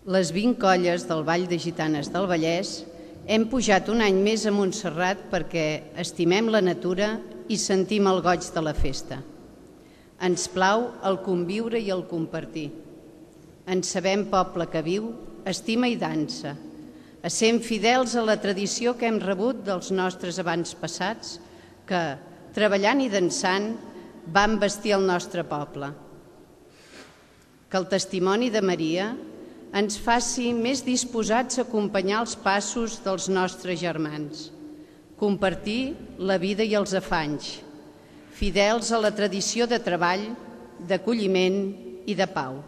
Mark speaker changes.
Speaker 1: Les 20 colles del Ball de Gitanes del Vallès hem pujat un any més a Montserrat perquè estimem la natura i sentim el goig de la festa. Ens plau el conviure i el compartir. Ens sabem poble que viu, estima i dansa, essent fidels a la tradició que hem rebut dels nostres abans passats que, treballant i dansant, van vestir el nostre poble. Que el testimoni de Maria ens faci més disposats a acompanyar els passos dels nostres germans, compartir la vida i els afanys, fidels a la tradició de treball, d'acolliment i de pau.